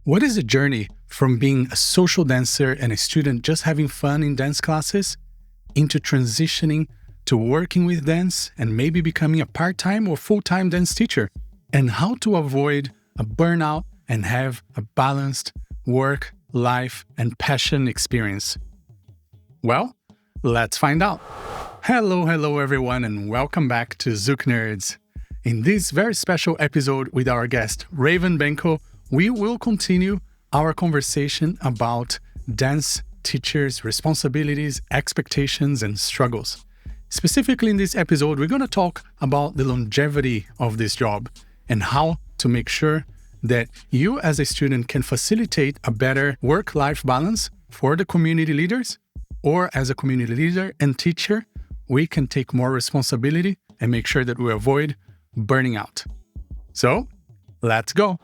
What is the journey from being a social dancer and a student just having fun in dance classes into transitioning to working with dance and maybe becoming a part-time or full-time dance teacher? And how to avoid a burnout and have a balanced work, life, and passion experience? Well, let's find out. Hello everyone, and welcome back to ZoukNerds. In this very special episode with our guest, Raven Benko, we will continue our conversation about dance teachers' responsibilities, expectations, and struggles. Specifically in this episode, we're going to talk about the longevity of this job and how to make sure that you as a student can facilitate a better work-life balance for the community leaders, or as a community leader and teacher, we can take more responsibility and make sure that we avoid burning out. So, let's go.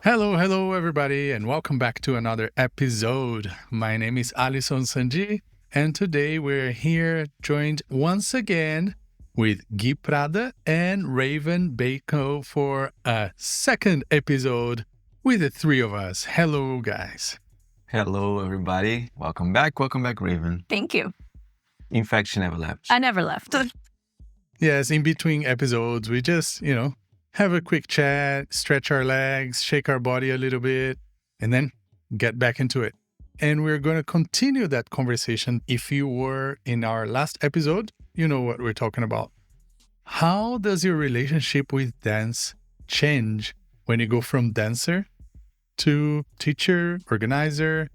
Hello everybody, and welcome back to another episode. My name is Alisson Sandi, and today we're here joined once again with Prada and Raven Benko for a second episode with the three of us. Hello guys. Hello everybody. Welcome back, Raven. Thank you. In fact, she never left. I never left. Yes, in between episodes, we just, have a quick chat, stretch our legs, shake our body a little bit, and then get back into it. And we're going to continue that conversation. If you were in our last episode, you know what we're talking about. How does your relationship with dance change when you go from dancer to teacher, organizer,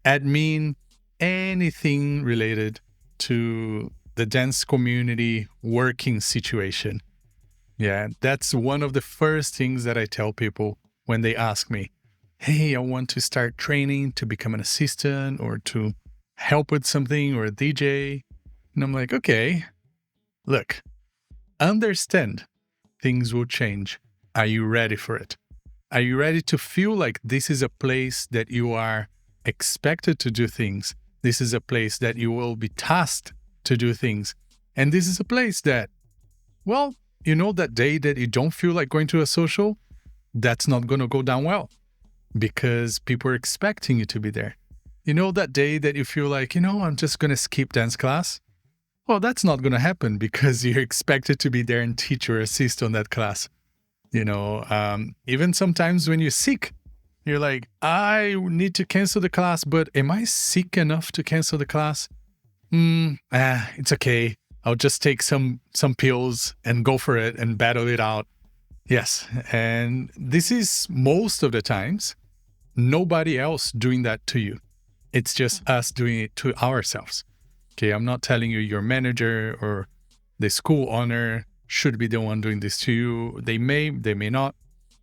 admin, anything related to the dance community working situation? Yeah, that's one of the first things that I tell people when they ask me, hey, I want to start training to become an assistant or to help with something or a DJ. And I'm like, okay, look, understand things will change. Are you ready for it? Are you ready to feel like this is a place that you are expected to do things? This is a place that you will be tasked to do things. And this is a place that, well, that day that you don't feel like going to a social, that's not going to go down well because people are expecting you to be there. That day that you feel like, I'm just going to skip dance class. Well, that's not going to happen because you're expected to be there and teach or assist on that class. Even sometimes when you're sick, you're like, I need to cancel the class, but am I sick enough to cancel the class? It's okay. I'll just take some pills and go for it and battle it out. Yes, and this is most of the times nobody else doing that to you. It's just us doing it to ourselves. Okay, I'm not telling you your manager or the school owner should be the one doing this to you. They may not.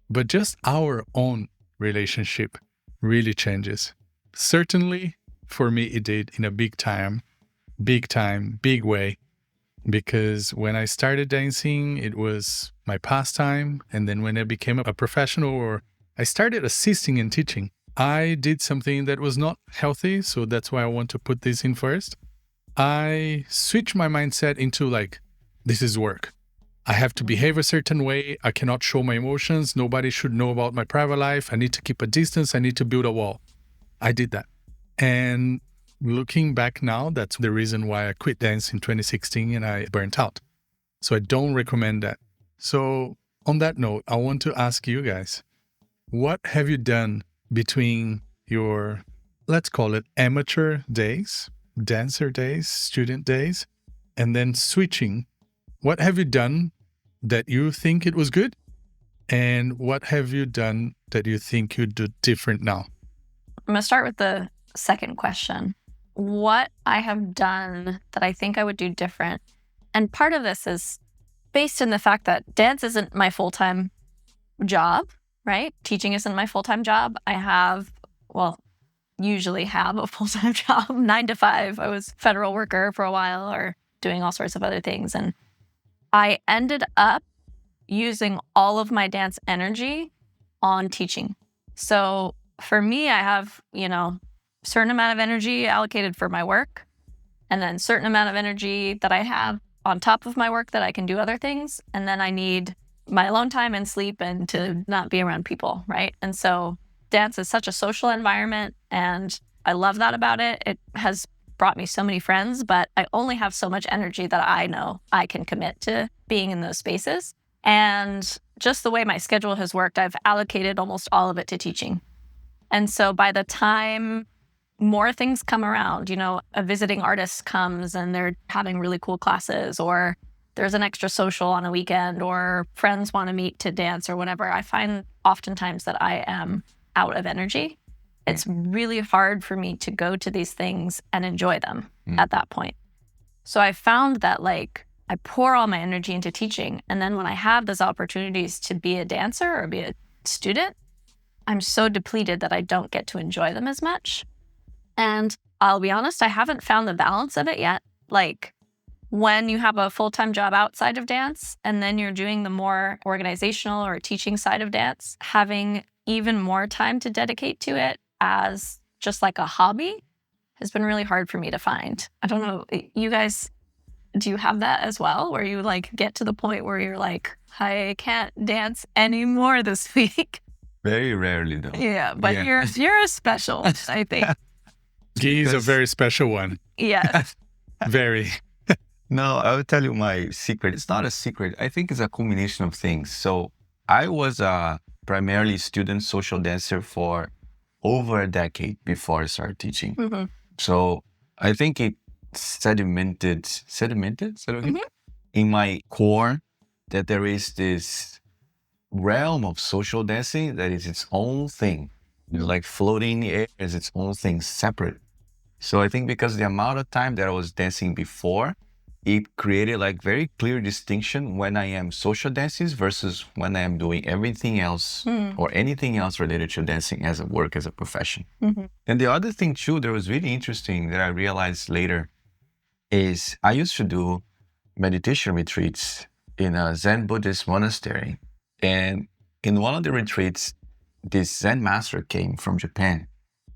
But just our own relationship really changes. Certainly, for me, it did in a big way. Because when I started dancing, it was my pastime. And then when I became a professional or I started assisting and teaching, I did something that was not healthy. So that's why I want to put this in first. I switched my mindset into like, this is work. I have to behave a certain way. I cannot show my emotions. Nobody should know about my private life. I need to keep a distance. I need to build a wall. I did that. And looking back now, that's the reason why I quit dance in 2016 and I burnt out. So I don't recommend that. So on that note, I want to ask you guys, what have you done between your, let's call it amateur days, dancer days, student days, and then switching? What have you done that you think it was good? And what have you done that you think you'd do different now? I'm going to start with the second question. What I have done that I think I would do different. And part of this is based in the fact that dance isn't my full-time job, right? Teaching isn't my full-time job. I usually have a full-time job, 9 to 5. I was federal worker for a while or doing all sorts of other things. And I ended up using all of my dance energy on teaching. So for me, I have, certain amount of energy allocated for my work, and then certain amount of energy that I have on top of my work that I can do other things. And then I need my alone time and sleep and to not be around people, right? And so dance is such a social environment, and I love that about it. It has brought me so many friends, but I only have so much energy that I know I can commit to being in those spaces. And just the way my schedule has worked, I've allocated almost all of it to teaching. And so by the time more things come around, a visiting artist comes and they're having really cool classes, or there's an extra social on a weekend, or friends want to meet to dance or whatever, I find oftentimes that I am out of energy. It's really hard for me to go to these things and enjoy them at that point. So I found that I pour all my energy into teaching. And then when I have those opportunities to be a dancer or be a student, I'm so depleted that I don't get to enjoy them as much. And I'll be honest, I haven't found the balance of it yet. When you have a full-time job outside of dance and then you're doing the more organizational or teaching side of dance, having even more time to dedicate to it as just like a hobby has been really hard for me to find. I don't know, you guys, do you have that as well, where you get to the point where you're like, I can't dance anymore this week? Very rarely though. Yeah, but Yeah. you're a special, I think. He's a very special one. Yes. Very. No, I will tell you my secret. It's not a secret. I think it's a combination of things. So I was a primarily student social dancer for over a decade before I started teaching. Mm-hmm. So I think it sedimented in my core that there is this realm of social dancing that is its own thing. Like floating in the air is its own thing, separate. So I think because the amount of time that I was dancing before, it created very clear distinction when I am social dances versus when I am doing everything else or anything else related to dancing as a work, as a profession. Mm-hmm. And the other thing too, that was really interesting that I realized later is I used to do meditation retreats in a Zen Buddhist monastery. And in one of the retreats, this Zen master came from Japan,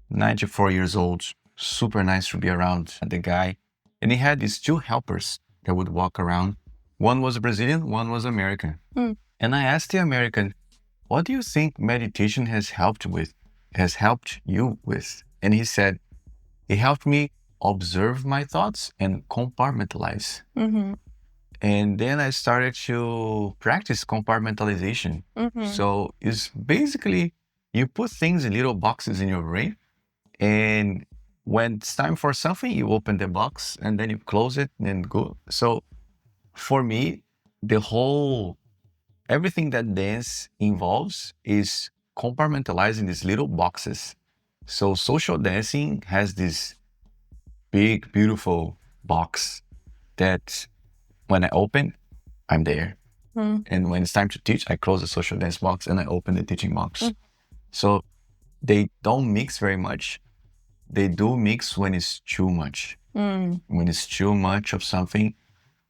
94 years old, super nice to be around the guy. And he had these two helpers that would walk around. One was Brazilian, one was American. And I asked the American, what do you think meditation has helped you with? And he said, it helped me observe my thoughts and compartmentalize. Mm-hmm. And then I started to practice compartmentalization. Mm-hmm. So it's basically, you put things in little boxes in your brain, and when it's time for something, you open the box and then you close it and go. So for me, everything that dance involves is compartmentalizing these little boxes. So social dancing has this big, beautiful box that when I open, I'm there. And when it's time to teach, I close the social dance box and I open the teaching box. So they don't mix very much. They do mix when it's too much. When it's too much of something,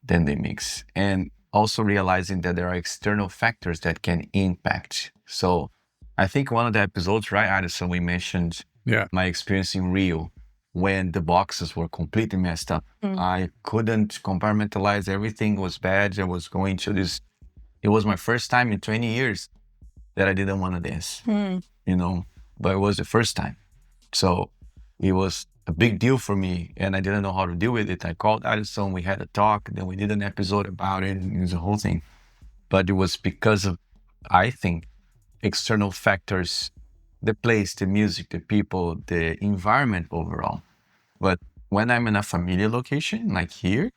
then they mix. And also realizing that there are external factors that can impact. So I think one of the episodes, right, Alisson, we mentioned my experience in Rio when the boxes were completely messed up. I couldn't compartmentalize. Everything was bad. I was going to this. It was my first time in 20 years that I didn't want to dance, but it was the first time. So it was a big deal for me, and I didn't know how to deal with it. I called Alisson, we had a talk, then we did an episode about it, and it was a whole thing. But it was because of, I think, external factors, the place, the music, the people, the environment overall. But when I'm in a familiar location, like here,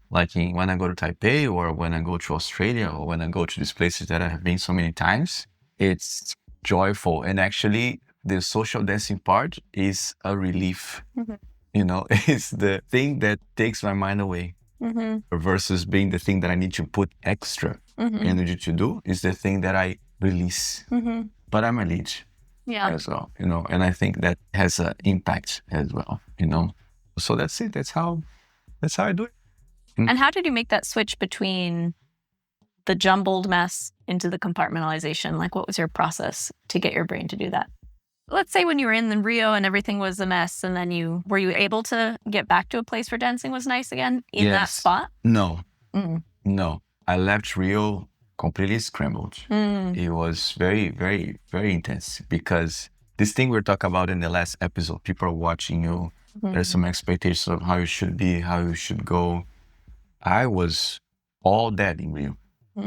when I go to Taipei, or when I go to Australia, or when I go to these places that I have been so many times, it's joyful. And actually, the social dancing part is a relief. It's the thing that takes my mind away versus being the thing that I need to put extra energy to do is the thing that I release. But I'm a lead as well, and I think that has an impact as well, So that's it. That's how I do it. And how did you make that switch between the jumbled mess into the compartmentalization? What was your process to get your brain to do that? Let's say when you were in the Rio and everything was a mess, and then were you able to get back to a place where dancing was nice again in that spot? No. No, I left Rio completely scrambled. It was very, very, very intense because this thing we talked about in the last episode, people are watching you. There's some expectations of how you should be, how you should go. I was all that in Rio,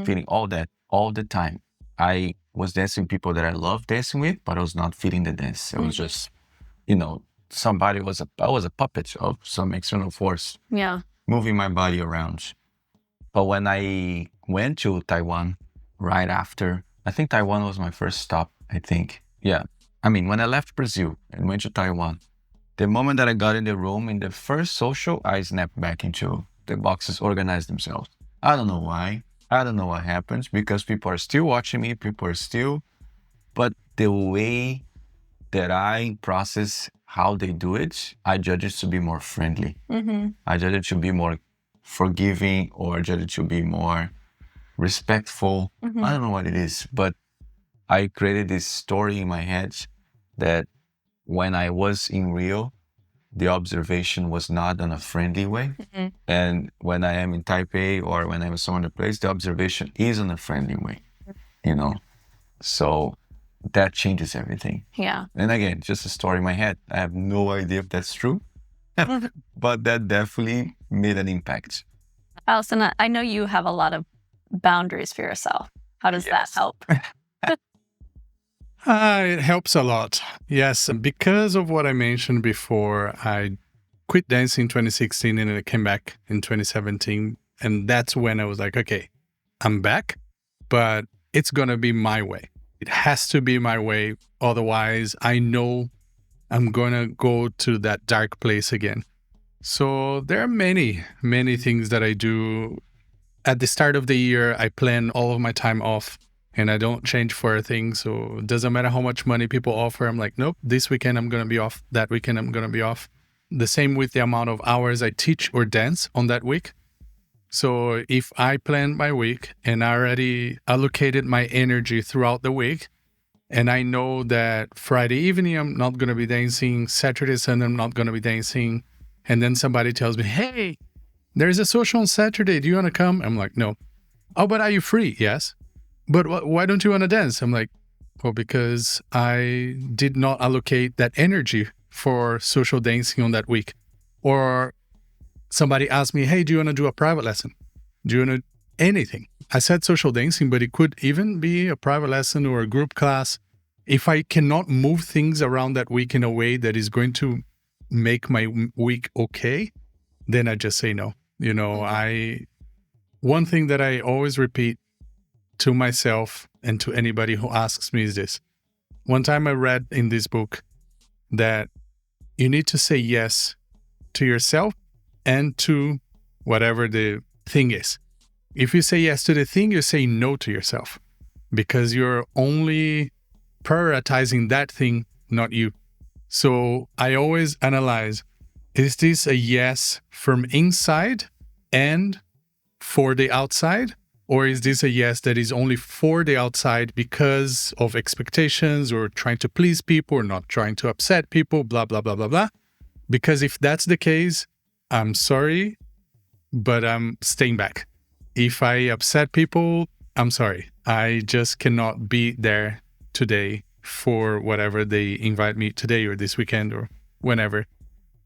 feeling all that all the time. I was dancing with people that I love dancing with, but I was not feeling the dance. It was just, I was a puppet of some external force Yeah. moving my body around. But when I went to Taiwan right after, I think Taiwan was my first stop, I think. Yeah. I mean, when I left Brazil and went to Taiwan, the moment that I got in the room, in the first social, I snapped back into the boxes organized themselves. I don't know why. I don't know what happens because people are still watching me. But the way that I process how they do it, I judge it to be more friendly. I judge it to be more forgiving, or I judge it to be more respectful. I don't know what it is, but I created this story in my head that when I was in Rio, the observation was not in a friendly way. And when I am in Taipei or when I'm in some other place, the observation is in a friendly way, So that changes everything. Yeah. And again, just a story in my head. I have no idea if that's true, but that definitely made an impact. Alisson, I know you have a lot of boundaries for yourself. How does that help? It helps a lot. Yes, because of what I mentioned before, I quit dancing in 2016 and I came back in 2017. And that's when I was like, okay, I'm back, but it's going to be my way. It has to be my way. Otherwise, I know I'm going to go to that dark place again. So there are many, many things that I do. At the start of the year, I plan all of my time off and I don't change for a thing. So it doesn't matter how much money people offer. I'm like, nope, this weekend I'm going to be off. That weekend I'm going to be off. The same with the amount of hours I teach or dance on that week. So if I plan my week and I already allocated my energy throughout the week, and I know that Friday evening I'm not going to be dancing, Saturday, Sunday I'm not going to be dancing, and then somebody tells me, hey, there's a social on Saturday, do you want to come? I'm like, no. Oh, but are you free? Yes. But why don't you want to dance? I'm like, well, because I did not allocate that energy for social dancing on that week. Or somebody asked me, hey, do you want to do a private lesson? Do you want to anything? I said social dancing, but it could even be a private lesson or a group class. If I cannot move things around that week in a way that is going to make my week okay, then I just say no. One thing that I always repeat to myself and to anybody who asks me is this. One time I read in this book that you need to say yes to yourself and to whatever the thing is. If you say yes to the thing, you say no to yourself because you're only prioritizing that thing, not you. So I always analyze, is this a yes from inside and for the outside? Or is this a yes that is only for the outside because of expectations or trying to please people or not trying to upset people, blah, blah, blah, blah, blah. Because if that's the case, I'm sorry, but I'm staying back. If I upset people, I'm sorry. I just cannot be there today for whatever they invite me today or this weekend or whenever.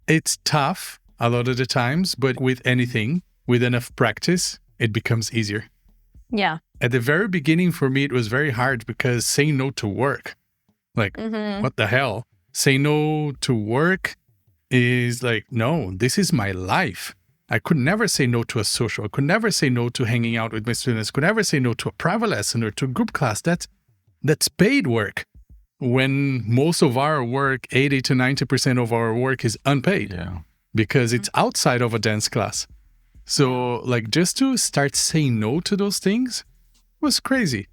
It's tough a lot of the times, but with anything, with enough practice, it becomes easier. Yeah. At the very beginning, for me, it was very hard because saying no to work, like, what the hell? Say no to work is like, no, this is my life. I could never say no to a social. I could never say no to hanging out with my students. Could never say no to a private lesson or to a group class. That's paid work. When most of our work, 80 to 90% of our work is unpaid because it's outside of a dance class. So like just to start saying no to those things was crazy.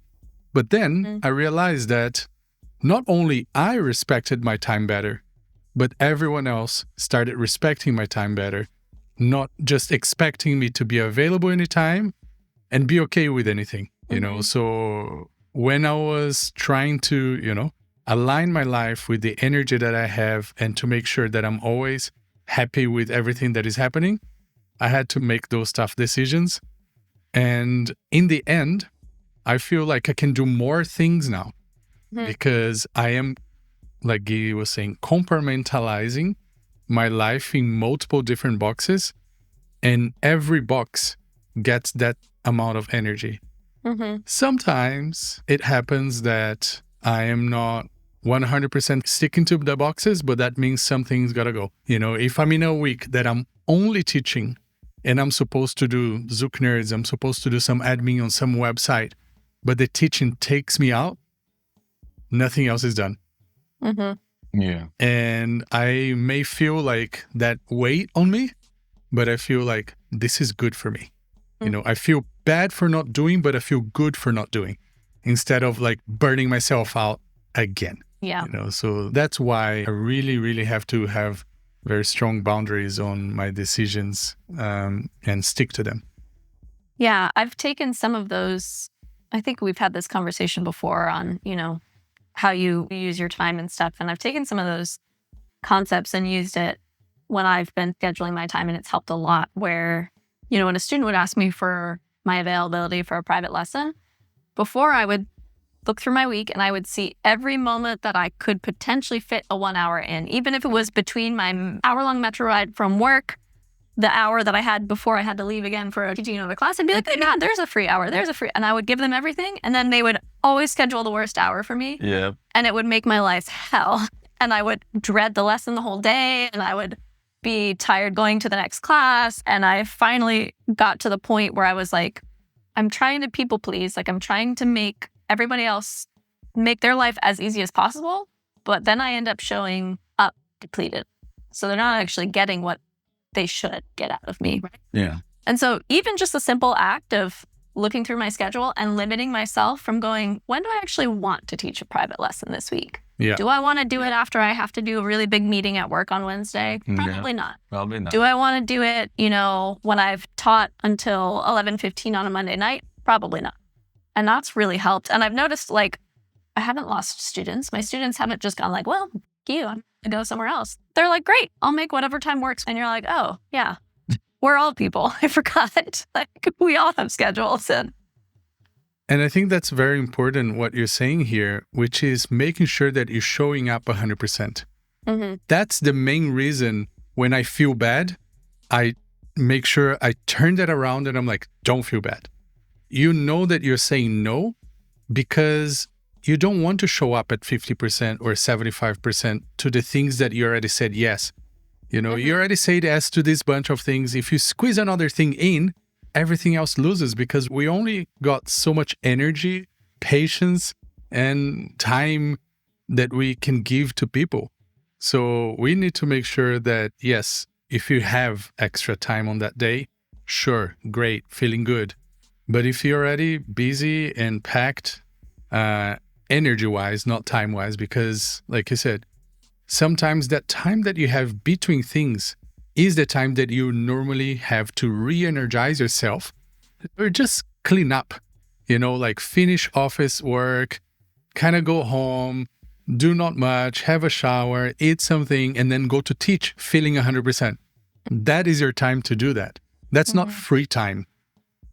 But then I realized that not only I respected my time better, but everyone else started respecting my time better, not just expecting me to be available anytime and be okay with anything, So when I was trying to, align my life with the energy that I have and to make sure that I'm always happy with everything that is happening, I had to make those tough decisions. And in the end, I feel like I can do more things now because I am, like Guy was saying, compartmentalizing my life in multiple different boxes, and every box gets that amount of energy. Sometimes it happens that I am not 100% sticking to the boxes, but that means something's got to go. If I'm in a week that I'm only teaching and I'm supposed to do ZoukNerds, I'm supposed to do some admin on some website, but the teaching takes me out, nothing else is done. Yeah. And I may feel like that weight on me, but I feel like this is good for me. I feel bad for not doing, but I feel good for not doing, instead of like burning myself out again. Yeah. So that's why I really, really have to have very strong boundaries on my decisions and stick to them. Yeah, I've taken some of those. I think we've had this conversation before on, how you use your time and stuff. And I've taken some of those concepts and used it when I've been scheduling my time, and it's helped a lot. Where, when a student would ask me for my availability for a private lesson, before I would look through my week and I would see every moment that I could potentially fit a 1 hour in, even if it was between my hour-long metro ride from work, the hour that I had before I had to leave again for teaching another class. I'd be like, God, there's a free hour. And I would give them everything. And then they would always schedule the worst hour for me. Yeah. And it would make my life hell. And I would dread the lesson the whole day. And I would be tired going to the next class. And I finally got to the point where I was like, I'm trying to people please. Like, I'm trying to make everybody else make their life as easy as possible. But then I end up showing up depleted. So they're not actually getting what they should get out of me. Right? Yeah. And so even just the simple act of looking through my schedule and limiting myself from going, when do I actually want to teach a private lesson this week? Yeah. Do I want to do it after I have to do a really big meeting at work on Wednesday? Probably not. Probably not. Do I want to do it, when I've taught until 11:15 on a Monday night? Probably not. And that's really helped. And I've noticed, like, I haven't lost students. My students haven't just gone like, well, I'm going to go somewhere else. They're like, great, I'll make whatever time works. And you're like, oh, yeah, we're all people. I forgot. Like, we all have schedules. And I think that's very important what you're saying here, which is making sure that you're showing up 100%. That's the main reason when I feel bad, I make sure I turn that around and I'm like, don't feel bad. You know that you're saying no because you don't want to show up at 50% or 75% to the things that you already said yes. You already said yes to this bunch of things. If you squeeze another thing in, everything else loses because we only got so much energy, patience, and time that we can give to people. So we need to make sure that, yes, if you have extra time on that day, sure, great, feeling good. But if you're already busy and packed, energy-wise, not time-wise, because like you said, sometimes that time that you have between things is the time that you normally have to re-energize yourself or just clean up, like finish office work, kind of go home, do not much, have a shower, eat something, and then go to teach feeling 100%. That is your time to do that. That's not free time.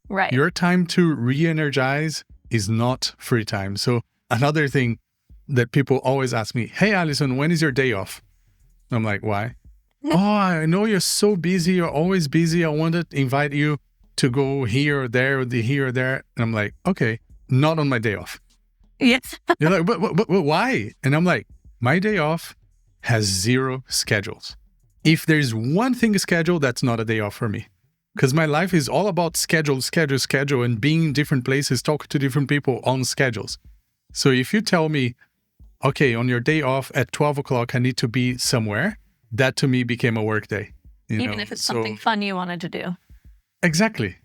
right. Your time to re-energize is not free time. So another thing that people always ask me, hey, Alisson, when is your day off? I'm like, why? Oh, I know you're so busy. You're always busy. I want to invite you to go here or there, or here or there. And I'm like, okay, not on my day off. Yes. You're like, but why? And I'm like, my day off has 0 schedules. If there's one thing scheduled, that's not a day off for me. Because my life is all about schedule, and being in different places, talking to different people on schedules. So if you tell me, okay, on your day off at 12 o'clock, I need to be somewhere, that to me became a work day. Even if it's something fun you wanted to do. Exactly.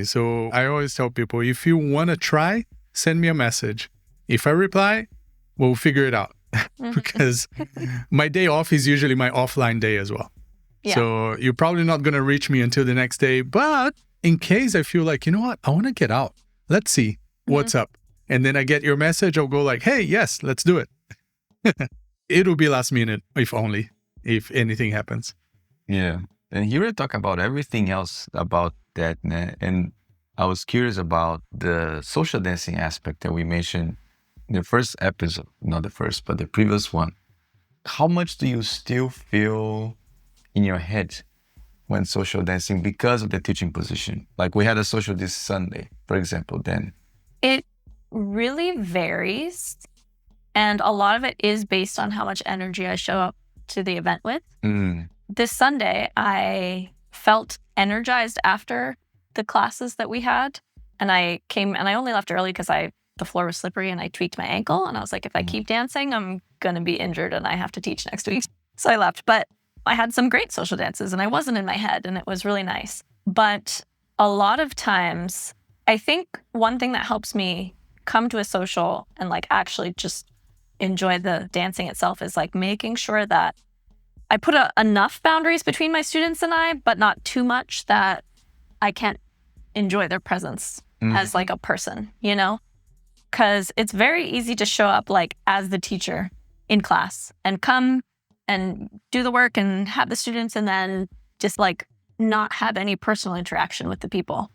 So I always tell people, if you want to try, send me a message. If I reply, we'll figure it out. Because my day off is usually my offline day as well. Yeah. So you're probably not going to reach me until the next day. But in case I feel like, you know what, I want to get out. Let's see what's up. And then I get your message. I'll go like, hey, yes, let's do it. It'll be last minute, if anything happens. Yeah. And here we talk about everything else about that. And I was curious about the social dancing aspect that we mentioned in the first episode, not the first, but the previous one. How much do you still feel in your head when social dancing because of the teaching position? Like we had a social this Sunday, for example, then. It really varies. And a lot of it is based on how much energy I show up to the event with. This Sunday, I felt energized after the classes that we had. And I came and I only left early because the floor was slippery and I tweaked my ankle. And I was like, if I keep dancing, I'm going to be injured and I have to teach next week. So I left. But I had some great social dances and I wasn't in my head and it was really nice. But a lot of times, I think one thing that helps me come to a social and like actually just enjoy the dancing itself is like making sure that I put enough boundaries between my students and I, but not too much that I can't enjoy their presence as like a person, you know? Because it's very easy to show up like as the teacher in class and come and do the work and have the students and then just like not have any personal interaction with the people.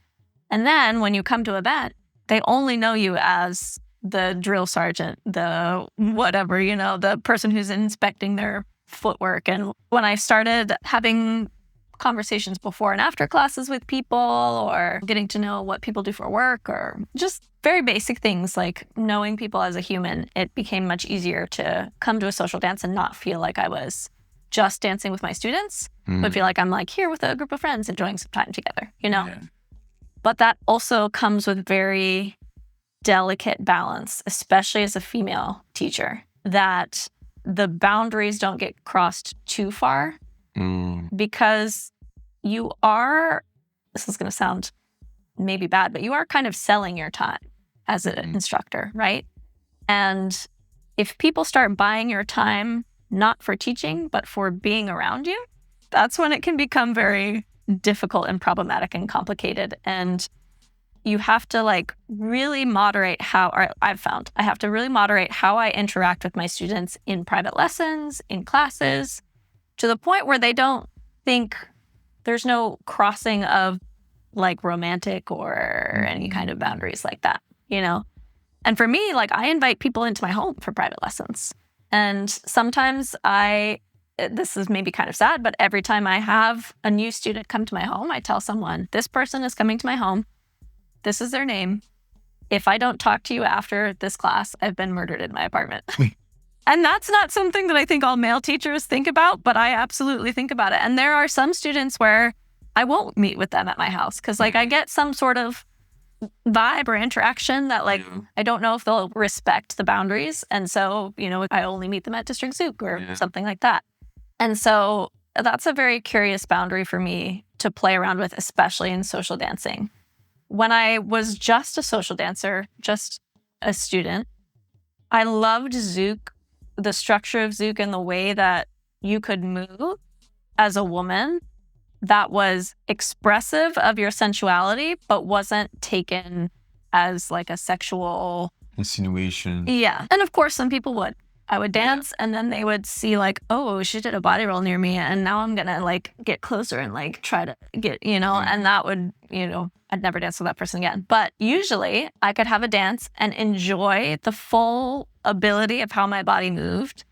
And then when you come to event, they only know you as the drill sergeant, the whatever, you know, the person who's inspecting their footwork. And when I started having conversations before and after classes with people or getting to know what people do for work or just very basic things like knowing people as a human, it became much easier to come to a social dance and not feel like I was just dancing with my students, but feel like I'm like here with a group of friends enjoying some time together, you know? Yeah. But that also comes with very delicate balance, especially as a female teacher, that the boundaries don't get crossed too far because you are, this is going to sound maybe bad, but you are kind of selling your time as an instructor, right? And if people start buying your time, not for teaching, but for being around you, that's when it can become very difficult and problematic and complicated. And you have to like really moderate I've found I have to really moderate how I interact with my students in private lessons, in classes, to the point where they don't think there's no crossing of like romantic or any kind of boundaries like that, you know? And for me, like I invite people into my home for private lessons. And sometimes this is maybe kind of sad, but every time I have a new student come to my home, I tell someone, this person is coming to my home. This is their name. If I don't talk to you after this class, I've been murdered in my apartment. And that's not something that I think all male teachers think about, but I absolutely think about it. And there are some students where I won't meet with them at my house because like I get some sort of vibe or interaction that like, I don't know if they'll respect the boundaries. And so, you know, I only meet them at District Zouk or something like that. And so that's a very curious boundary for me to play around with, especially in social dancing. When I was just a social dancer, just a student, I loved Zouk, the structure of Zouk and the way that you could move as a woman that was expressive of your sensuality, but wasn't taken as like a sexual insinuation. Yeah. And of course, some people would. I would dance and then they would see like, oh, she did a body roll near me and now I'm going to like get closer and like try to get, you know, and that would, you know, I'd never dance with that person again. But usually I could have a dance and enjoy the full ability of how my body moved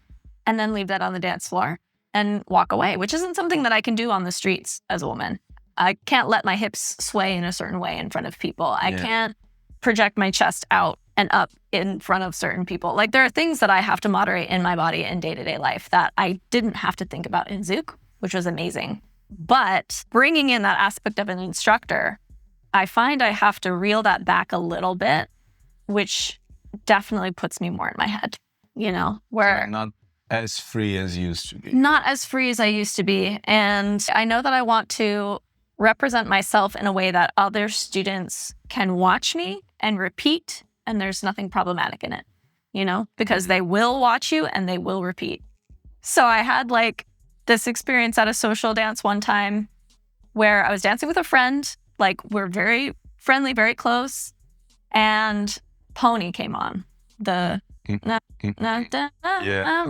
and then leave that on the dance floor and walk away, which isn't something that I can do on the streets as a woman. I can't let my hips sway in a certain way in front of people. I can't project my chest out and up in front of certain people. Like there are things that I have to moderate in my body in day-to-day life that I didn't have to think about in Zouk, which was amazing. But bringing in that aspect of an instructor, I find I have to reel that back a little bit, which definitely puts me more in my head, you know, where not as free as you used to be. Not as free as I used to be. And I know that I want to represent myself in a way that other students can watch me and repeat, and there's nothing problematic in it, you know, because they will watch you and they will repeat. So I had like this experience at a social dance one time where I was dancing with a friend, like we're very friendly, very close, and Pony came on. I'm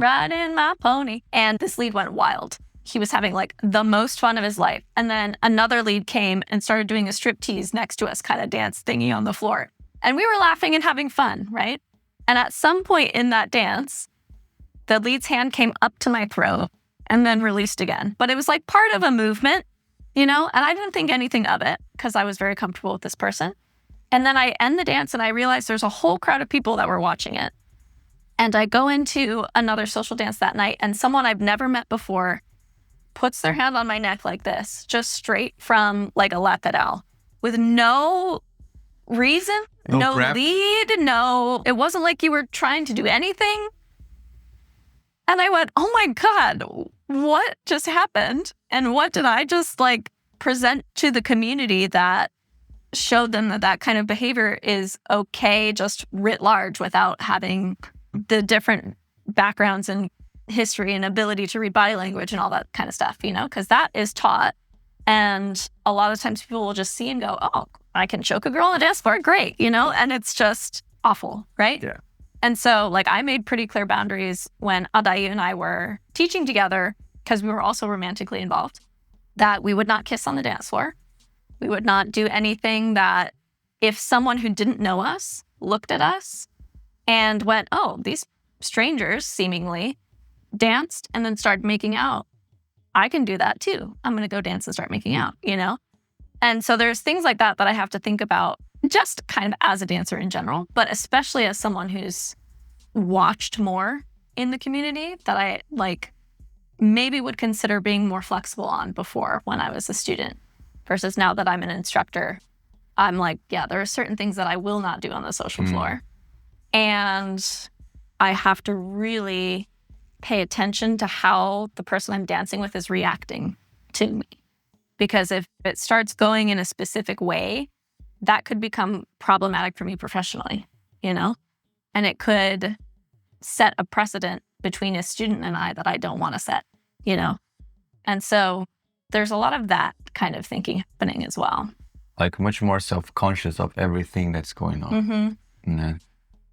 riding my pony. And this lead went wild. he was having like the most fun of his life. And then another lead came and started doing a striptease next to us kind of dance thingy on the floor. And we were laughing and having fun, right? And at some point in that dance, the lead's hand came up to my throat and then released again. But it was like part of a movement, you know? And I didn't think anything of it because I was very comfortable with this person. And then I end the dance and I realized there's a whole crowd of people that were watching it. And I go into another social dance that night and someone I've never met before puts their hand on my neck like this, just straight from like a lateral with no reason, no lead, no, it wasn't like you were trying to do anything. And I went, oh my God, what just happened? And what did I just like present to the community that showed them that that kind of behavior is okay, just writ large, without having the different backgrounds and history and ability to read body language and all that kind of stuff, you know, because that is taught. And a lot of times people will just see and go, oh, I can choke a girl on the dance floor, great, you know, and it's just awful, right? Yeah. And so like I made pretty clear boundaries when Adayu and I were teaching together, because we were also romantically involved, that we would not kiss on the dance floor. We would not do anything that if someone who didn't know us looked at us and went, oh, these strangers seemingly danced and then started making out, I can do that too. I'm going to go dance and start making out, you know? And so there's things like that that I have to think about just kind of as a dancer in general, but especially as someone who's watched more in the community that I like maybe would consider being more flexible on before when I was a student versus now that I'm an instructor. I'm like, yeah, there are certain things that I will not do on the social floor. And I have to really pay attention to how the person I'm dancing with is reacting to me. Because if it starts going in a specific way, that could become problematic for me professionally, you know? And it could set a precedent between a student and I that I don't want to set, you know? And so there's a lot of that kind of thinking happening as well. Like much more self-conscious of everything that's going on. Yeah.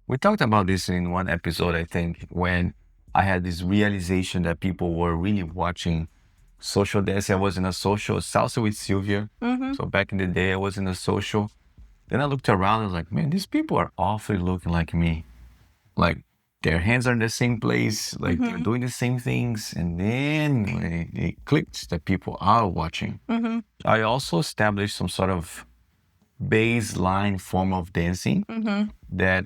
We talked about this in one episode, I think, when I had this realization that people were really watching social dance. I was in a social salsa with Sylvia. So back in the day, I was in a social. Then I looked around and was like, man, these people are awfully looking like me. Like their hands are in the same place, like they're doing the same things. And then it clicked that people are watching. I also established some sort of baseline form of dancing that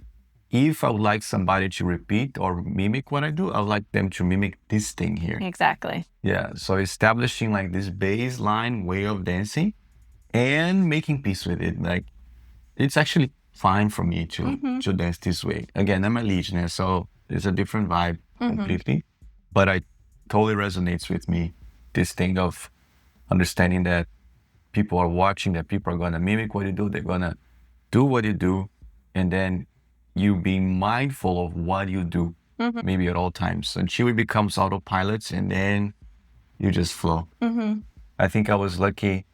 if I would like somebody to repeat or mimic what I do, I would like them to mimic this thing here. Exactly. Yeah. So establishing like this baseline way of dancing and making peace with it. Like it's actually fine for me to dance this way. Again, I'm a Legionnaire, so it's a different vibe completely. But it totally resonates with me, this thing of understanding that people are watching, that people are going to mimic what you do. They're going to do what you do. And then you being mindful of what you do, maybe at all times, until it becomes autopilots and then you just flow. I think I was lucky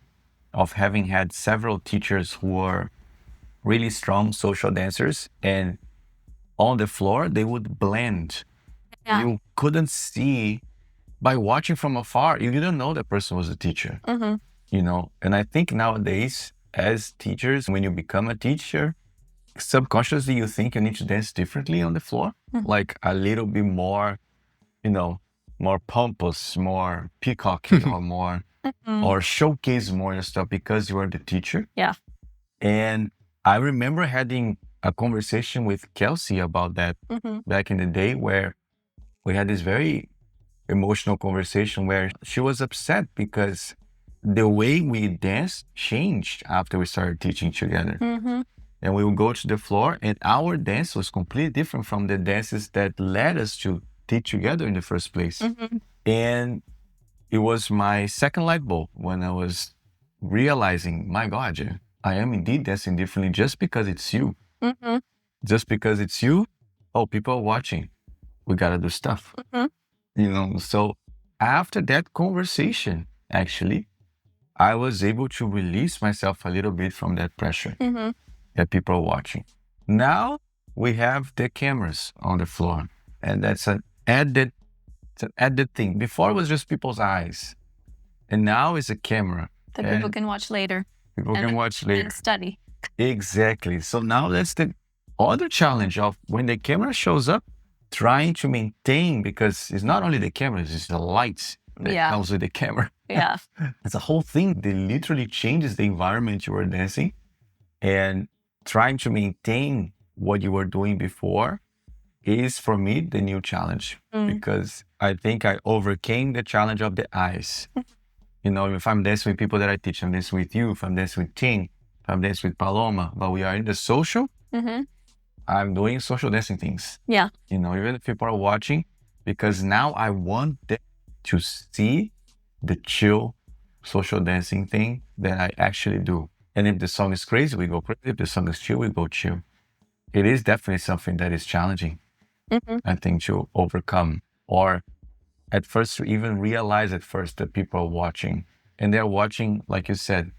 of having had several teachers who were really strong social dancers, and on the floor, they would blend. Yeah. You couldn't see, by watching from afar, you didn't know that person was a teacher, you know? And I think nowadays, as teachers, when you become a teacher, subconsciously you think you need to dance differently on the floor, like a little bit more, you know, more pompous, more peacocky, or more, or showcase more your stuff because you are the teacher. Yeah. And I remember having a conversation with Kelsey about that back in the day, where we had this very emotional conversation where she was upset because the way we danced changed after we started teaching together. And we would go to the floor and our dance was completely different from the dances that led us to teach together in the first place. And it was my second light bulb when I was realizing, my God, I am indeed dancing differently just because it's you. Just because it's you, oh, people are watching. We got to do stuff. You know, so after that conversation, actually, I was able to release myself a little bit from that pressure that people are watching. Now we have the cameras on the floor, and that's an added It's an added thing. Before it was just people's eyes. And now it's a camera. That And people can watch later people can watch later. and study. Exactly. So now that's the other challenge of when the camera shows up, trying to maintain, because it's not only the cameras, it's the lights that Yeah. comes with the camera. Yeah. It's a whole thing that literally changes the environment you were dancing, and trying to maintain what you were doing before is, for me, the new challenge, because I think I overcame the challenge of the eyes. You know, if I'm dancing with people that I teach, I'm dancing with you, if I'm dancing with Ting, if I'm dancing with Paloma, but we are in the social, I'm doing social dancing things. Yeah. You know, even if people are watching, because now I want them to see the chill social dancing thing that I actually do. And if the song is crazy, we go crazy. If the song is chill, we go chill. It is definitely something that is challenging, I think, to overcome, or at first to even realize at first that people are watching. And they're watching, like you said,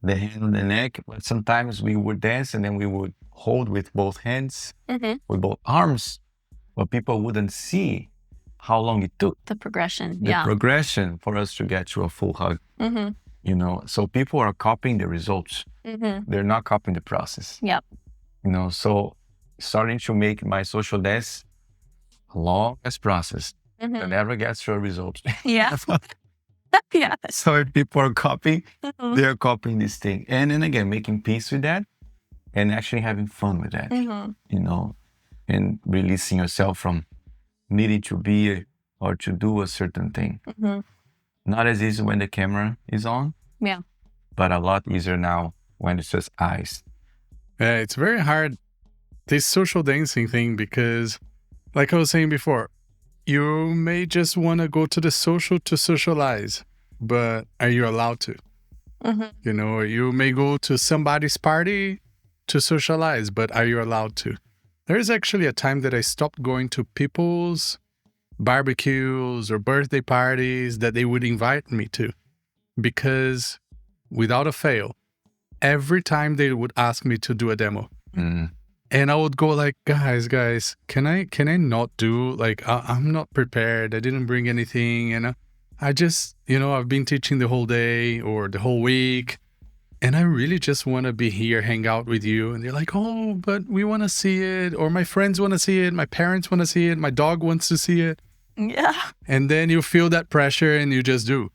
the hand on the neck, but sometimes we would dance and then we would hold with both hands, with both arms, but people wouldn't see how long it took, The progression. the Yeah. progression for us to get to a full hug. You know, so people are copying the results. They're not copying the process. Yep. You know, so starting to make my social dance a longest process that never gets to a result. Yeah. Yeah. So if people are copying, they're copying this thing. And then again, making peace with that and actually having fun with that, you know, and releasing yourself from needing to be or to do a certain thing. Not as easy when the camera is on, Yeah. but a lot easier now when it's just eyes. Yeah, it's very hard, this social dancing thing, because like I was saying before, you may just want to go to the social to socialize, but are you allowed to? You know, you may go to somebody's party to socialize, but are you allowed to? There's actually a time that I stopped going to people's barbecues or birthday parties that they would invite me to, because without a fail, every time they would ask me to do a demo. And I would go like, guys, can I not do, like, I'm not prepared. I didn't bring anything. And I just, you know, I've been teaching the whole day or the whole week, and I really just want to be here, hang out with you. And they're like, oh, but we want to see it. Or my friends want to see it. My parents want to see it. My dog wants to see it. Yeah. And then you feel that pressure and you just do.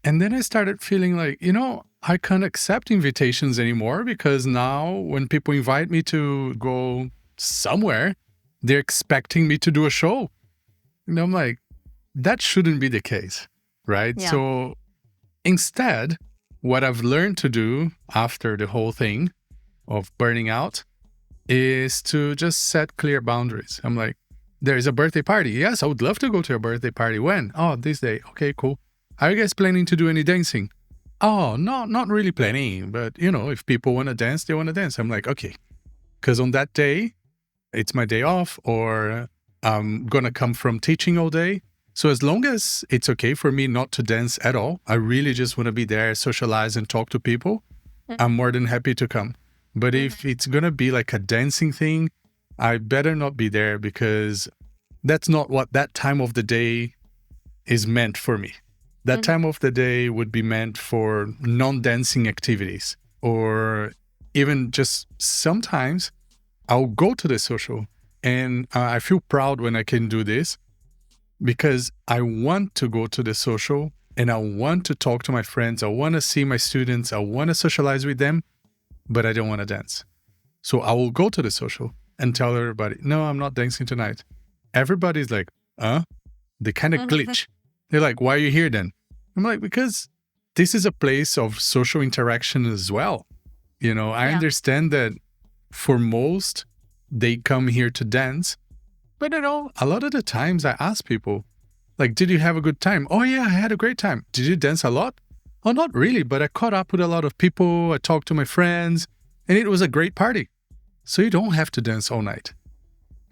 And then I started feeling like, you know, I can't accept invitations anymore, because now when people invite me to go somewhere, they're expecting me to do a show. And I'm like, that shouldn't be the case, right? Yeah. So instead, what I've learned to do after the whole thing of burning out is to just set clear boundaries. I'm like, there is a birthday party. Yes, I would love to go to a birthday party. When? Oh, this day. Okay, cool. Are you guys planning to do any dancing? Oh, no, not really planning. But, you know, if people want to dance, they want to dance. I'm like, okay. Because on that day, it's my day off, or I'm going to come from teaching all day. So as long as it's okay for me not to dance at all, I really just want to be there, socialize and talk to people, I'm more than happy to come. But if it's going to be like a dancing thing, I better not be there, because that's not what that time of the day is meant for me. That time of the day would be meant for non-dancing activities, or even just sometimes I'll go to the social, and I feel proud when I can do this, because I want to go to the social and I want to talk to my friends. I want to see my students. I want to socialize with them, but I don't want to dance. So I will go to the social and tell everybody, no, I'm not dancing tonight. Everybody's like, they kind of glitch. They're like, why are you here then? I'm like, because this is a place of social interaction as well. You know, I understand that for most, they come here to dance. But you know, a lot of the times I ask people, like, did you have a good time? Oh yeah, I had a great time. Did you dance a lot? Oh, not really, but I caught up with a lot of people. I talked to my friends, and it was a great party. So you don't have to dance all night.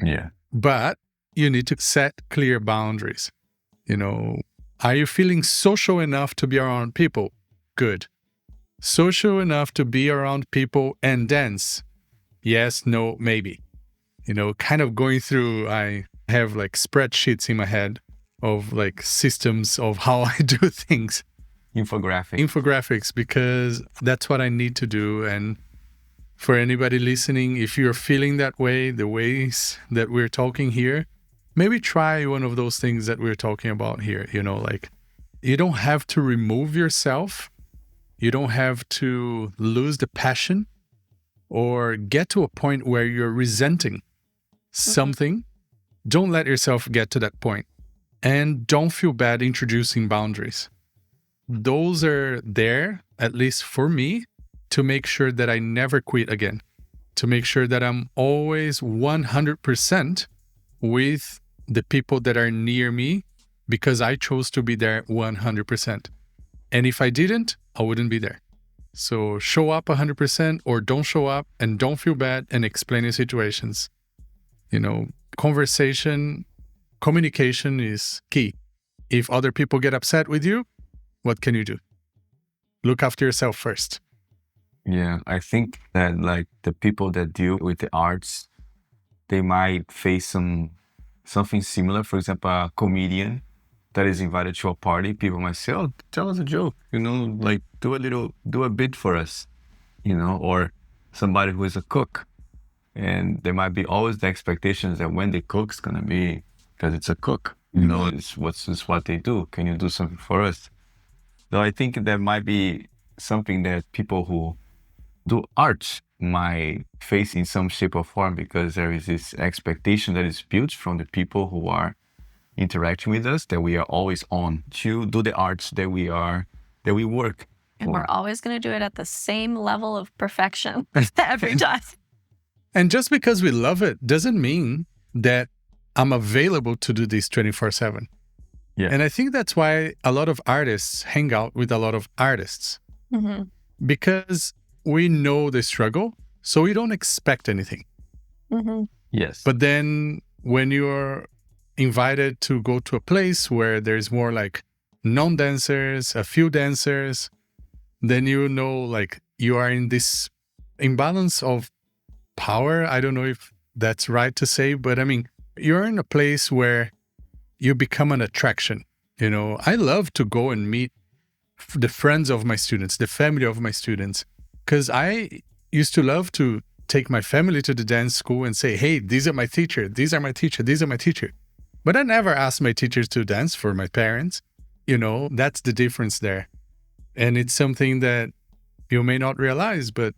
Yeah. But you need to set clear boundaries. You know, are you feeling social enough to be around people? Good. Social enough to be around people and dance? Yes, no, maybe. You know, kind of going through, I have like spreadsheets in my head of like systems of how I do things. Infographics, because that's what I need to do. And for anybody listening, if you're feeling that way, the ways that we're talking here, maybe try one of those things that we're talking about here. You know, like you don't have to remove yourself. You don't have to lose the passion or get to a point where you're resenting something. Don't let yourself get to that point. And don't feel bad introducing boundaries. Those are there, at least for me, to make sure that I never quit again, to make sure that I'm always 100% with the people that are near me because I chose to be there 100%. And if I didn't, I wouldn't be there. So show up 100% or don't show up, and don't feel bad, and explain your situations. You know, communication is key. If other people get upset with you, what can you do? Look after yourself first. Yeah, I think that like the people that deal with the arts, they might face something similar. For example, a comedian that is invited to a party, people might say, "Oh, tell us a joke, you know, like do a bit for us," you know, or somebody who is a cook. And there might be always the expectations that when they cook, it's gonna be because it's a cook, you know, it's what they do. Can you do something for us? So I think that might be something that people who do art might face in some shape or form, because there is this expectation that is built from the people who are interacting with us, that we are always on to do the arts that we work. And we're always going to do it at the same level of perfection every time. And just because we love it doesn't mean that I'm available to do this 24/7. Yeah. And I think that's why a lot of artists hang out with a lot of artists, because we know the struggle, so we don't expect anything. Yes. But then when you're invited to go to a place where there's more like non-dancers, a few dancers, then you know, like you are in this imbalance of power. I don't know if that's right to say, but I mean, you're in a place where you become an attraction. You know, I love to go and meet the friends of my students, the family of my students, because I used to love to take my family to the dance school and say, "Hey, these are my teacher, these are my teacher, these are my teacher." But I never asked my teachers to dance for my parents. You know, that's the difference there. And it's something that you may not realize, but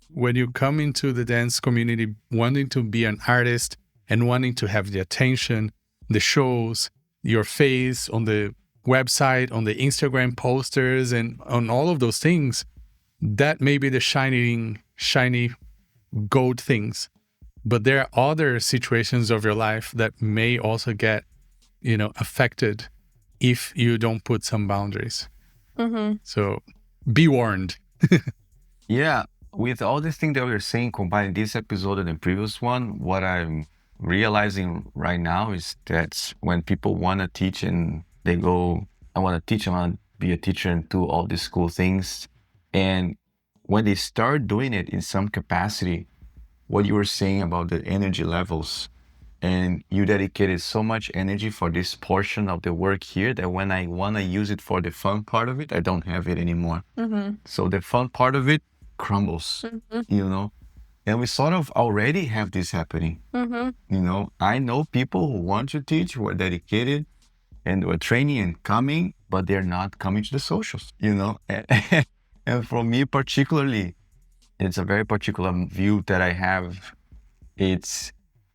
when you come into the dance community wanting to be an artist and wanting to have the attention, the shows, your face on the website, on the Instagram posters, and on all of those things, that may be the shiny gold things. But there are other situations of your life that may also get, you know, affected if you don't put some boundaries. So be warned. Yeah. With all these things that we were saying, combining this episode and the previous one, what I'm realizing right now is that when people want to teach and they go, I want to teach, I want to be a teacher and do all these cool things. And when they start doing it in some capacity, what you were saying about the energy levels, and you dedicated so much energy for this portion of the work here that when I want to use it for the fun part of it, I don't have it anymore. So the fun part of it crumbles, you know, and we sort of already have this happening. You know, I know people who want to teach, who are dedicated and who are training and coming, but they're not coming to the socials, you know. And for me particularly, it's a very particular view that I have. It's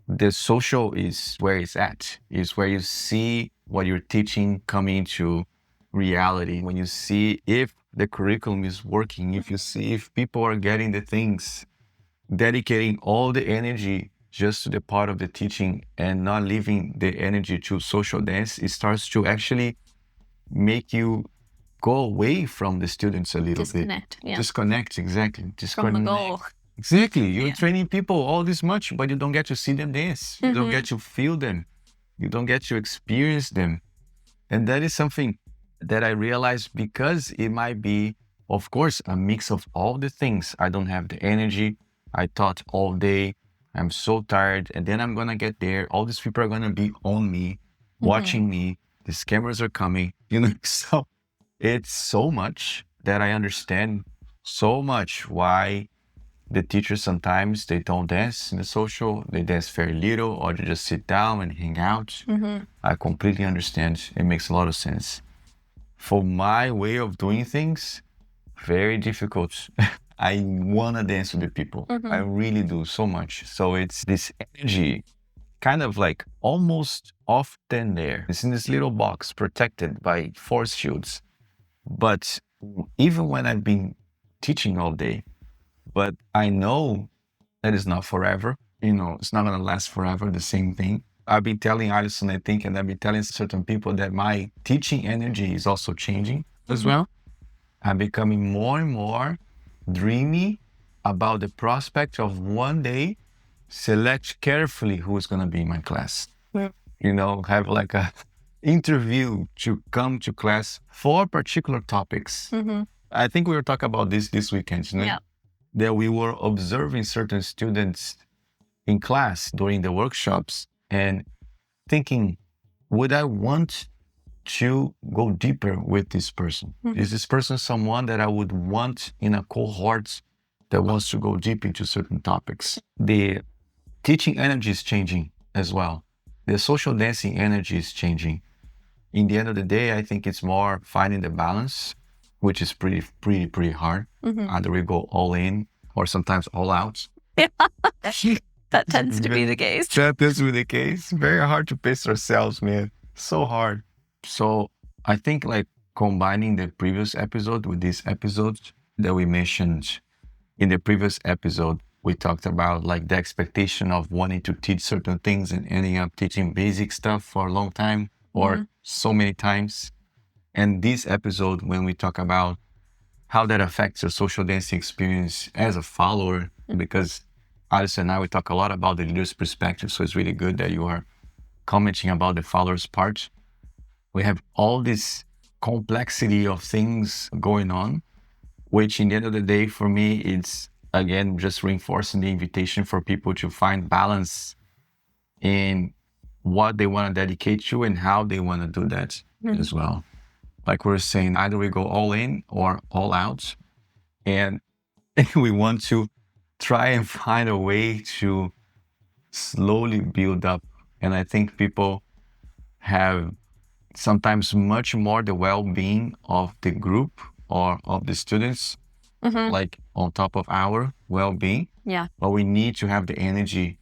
the social is where it's at, is where you see what you're teaching coming to reality. When you see if the curriculum is working, if you see if people are getting the things, dedicating all the energy just to the part of the teaching and not leaving the energy to social dance, it starts to actually make you go away from the students a little Disconnect, bit. yeah. Disconnect, exactly. From the Disconnect. goal. Exactly. You're training people all this much, but you don't get to see them dance. You don't get to feel them. You don't get to experience them. And that is something that I realized, because it might be, of course, a mix of all the things. I don't have the energy. I taught all day. I'm so tired. And then I'm going to get there. All these people are going to be on me, watching me. these cameras are coming, so it's so much that I understand so much why the teachers sometimes they don't dance in the social, they dance very little, or they just sit down and hang out. I completely understand. It makes a lot of sense. For my way of doing things, very difficult. I want to dance with the people. I really do so much. So it's this energy kind of like almost often there. It's in this little box protected by force shields. But even when I've been teaching all day, but I know that it's not forever. It's not going to last forever, the same thing. I've been telling Alisson, I think, and I've been telling certain people that my teaching energy is also changing as well. I'm becoming more and more dreamy about the prospect of one day select carefully who is going to be in my class. Have like a interview to come to class for particular topics. I think we were talking about this weekend, that we were observing certain students in class during the workshops and thinking, would I want to go deeper with this person? Is this person someone that I would want in a cohort that wants to go deep into certain topics? The teaching energy is changing as well. The social dancing energy is changing. In the end of the day, I think it's more finding the balance, which is pretty hard. Either we go all in or sometimes all out. That tends to be the case. That tends to be the case. Very hard to pace ourselves, man. So hard. So I think like combining the previous episode with this episode that we mentioned. In the previous episode, we talked about like the expectation of wanting to teach certain things and ending up teaching basic stuff for a long time or so many times. And this episode, when we talk about how that affects your social dancing experience as a follower, because Alisson and I, we talk a lot about the leader's perspective. So it's really good that you are commenting about the follower's part. We have all this complexity of things going on, which in the end of the day, for me, it's again, just reinforcing the invitation for people to find balance in what they want to dedicate to and how they want to do that as well. Like we're saying, either we go all in or all out. And we want to try and find a way to slowly build up. And I think people have sometimes much more the well-being of the group or of the students, like on top of our well-being. Yeah. But we need to have the energy,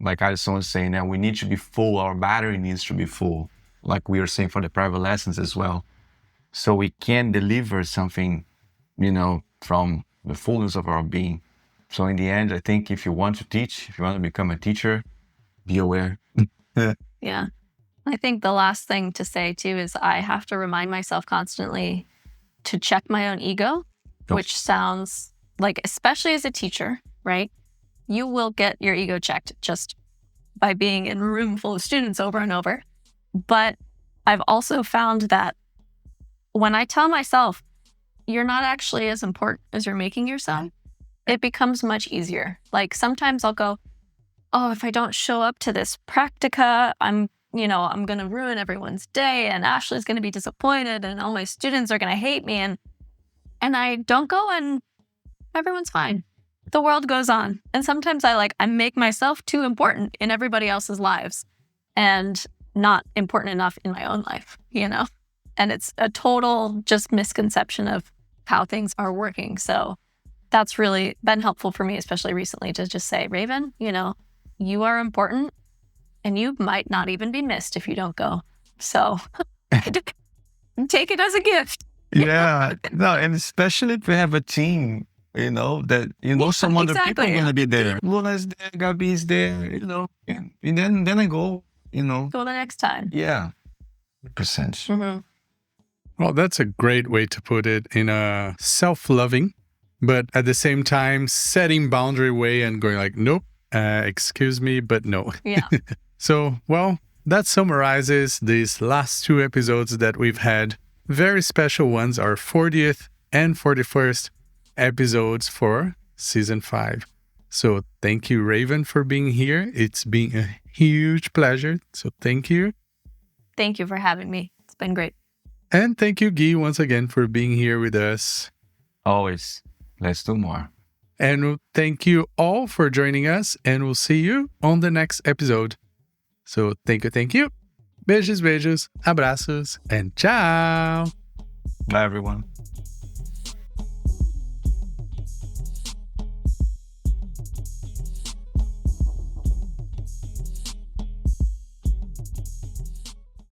like Alisson was saying, that we need to be full. Our battery needs to be full, like we were saying for the private lessons as well. So we can deliver something, from the fullness of our being. So in the end, I think if you want to teach, if you want to become a teacher, be aware. Yeah. I think the last thing to say too is I have to remind myself constantly to check my own ego, which sounds like, especially as a teacher, right? You will get your ego checked just by being in a room full of students over and over. But I've also found that when I tell myself, you're not actually as important as you're making yourself, it becomes much easier. Like sometimes I'll go, oh, if I don't show up to this practica, I'm going to ruin everyone's day and Ashley's going to be disappointed and all my students are going to hate me. And I don't go and everyone's fine. The world goes on. And sometimes I make myself too important in everybody else's lives and not important enough in my own life, And it's a total just misconception of how things are working. So that's really been helpful for me, especially recently, to just say, Raven, you are important and you might not even be missed if you don't go. So take it as a gift. Yeah. No, and especially if we have a team, that, some other people are going to be there. Luna's there, Gabi's there, and then I go, Go the next time. Yeah. 100%. Well, that's a great way to put it, in a self-loving, but at the same time, setting boundary way and going like, nope, excuse me, but no. Yeah. So, well, that summarizes these last two episodes that we've had. Very special ones, our 40th and 41st episodes for season 5. So thank you, Raven, for being here. It's been a huge pleasure. So thank you. Thank you for having me. been great. And thank you, Guy, once again for being here with us. Always. Let's do more. And thank you all for joining us, and we'll see you on the next episode. So thank you. Beijos, abraços, and ciao. Bye, everyone.